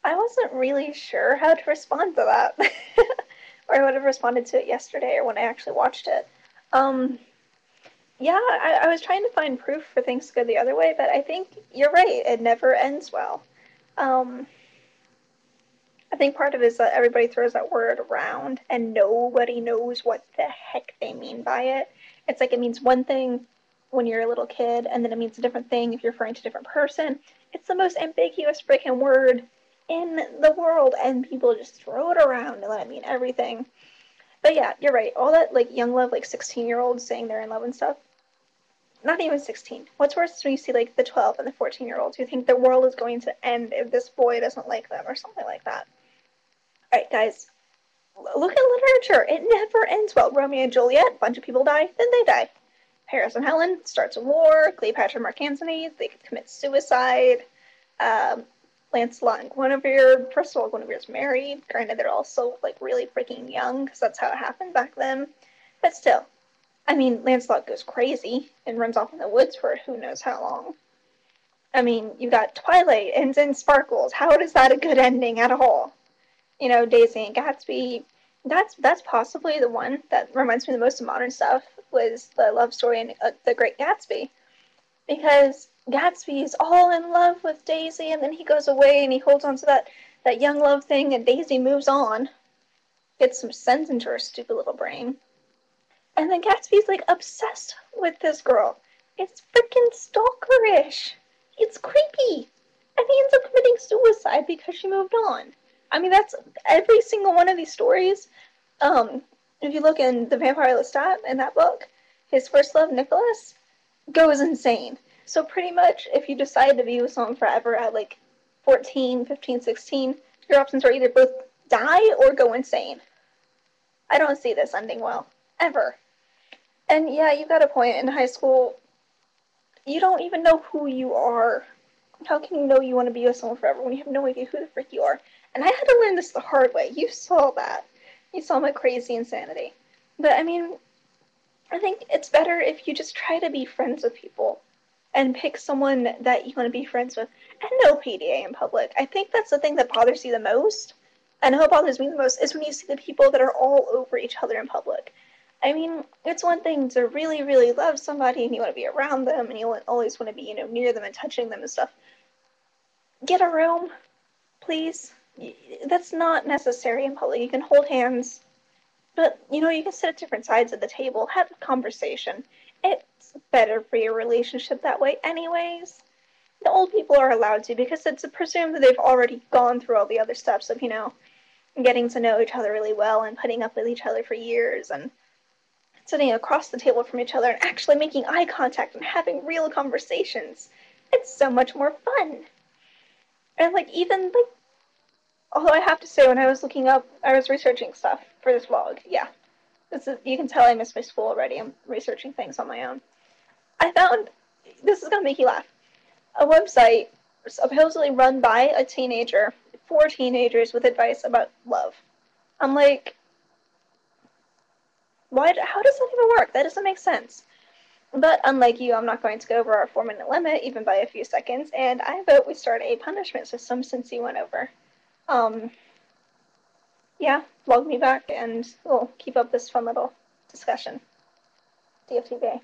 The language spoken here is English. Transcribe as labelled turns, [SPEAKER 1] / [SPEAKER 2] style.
[SPEAKER 1] I wasn't really sure how to respond to that. Or I would have responded to it yesterday or when I actually watched it. Um, yeah, I was trying to find proof for things to go the other way, but I think you're right. It never ends well. Um, I think part of it is that everybody throws that word around and nobody knows what the heck they mean by it. It's like it means one thing when you're a little kid, and then it means a different thing if you're referring to a different person. It's the most ambiguous freaking word in the world, and people just throw it around and let it mean everything. But yeah, you're right. All that like young love, like 16-year-olds saying they're in love and stuff. Not even 16. What's worse is when you see like the 12 and the 14-year-olds who think the world is going to end if this boy doesn't like them or something like that. All right, guys, look at literature. It never ends well. Romeo and Juliet, a bunch of people die, then they die. Paris and Helen starts a war. Cleopatra and Mark Antony, they commit suicide. Um, Lancelot and Guinevere, first of all, Guinevere's married. Granted, they're also like really freaking young because that's how it happened back then. But still, I mean, Lancelot goes crazy and runs off in the woods for who knows how long. I mean, you got Twilight ends in sparkles. How is that a good ending at all? You know, Daisy and Gatsby. That's possibly the one that reminds me the most of modern stuff was the love story in The Great Gatsby, because Gatsby is all in love with Daisy, and then he goes away and he holds on to that young love thing, and Daisy moves on, gets some sense into her stupid little brain, and then Gatsby's like obsessed with this girl. It's freaking stalkerish. It's creepy. And he ends up committing suicide because she moved on. I mean, that's every single one of these stories. If you look in The Vampire Lestat in that book, his first love, Nicholas, goes insane. So pretty much, if you decide to be with someone forever at like 14, 15, 16, your options are either both die or go insane. I don't see this ending well. Ever. And yeah, you got a point. In high school, you don't even know who you are. How can you know you want to be with someone forever when you have no idea who the frick you are? And I had to learn this the hard way. You saw that. You saw my crazy insanity. But I mean, I think it's better if you just try to be friends with people and pick someone that you want to be friends with and no PDA in public. I think that's the thing that bothers you the most. And what bothers me the most is when you see the people that are all over each other in public. I mean, it's one thing to really, really love somebody and you want to be around them and you always want to be, near them and touching them and stuff. Get a room, please. That's not necessary in public. You can hold hands, but, you can sit at different sides of the table, have a conversation. It's better for your relationship that way anyways. The old people are allowed to because it's presumed that they've already gone through all the other steps of, getting to know each other really well and putting up with each other for years and sitting across the table from each other and actually making eye contact and having real conversations. It's so much more fun. And, although I have to say, when I was I was researching stuff for this vlog, yeah. You can tell I miss my school already. I'm researching things on my own. I found, this is going to make you laugh, a website supposedly run by a teenager for teenagers with advice about love. I'm like, how does that even work? That doesn't make sense. But unlike you, I'm not going to go over our 4-minute limit, even by a few seconds, and I vote we start a punishment system since you went over. Yeah, log me back and we'll keep up this fun little discussion. DFTBA.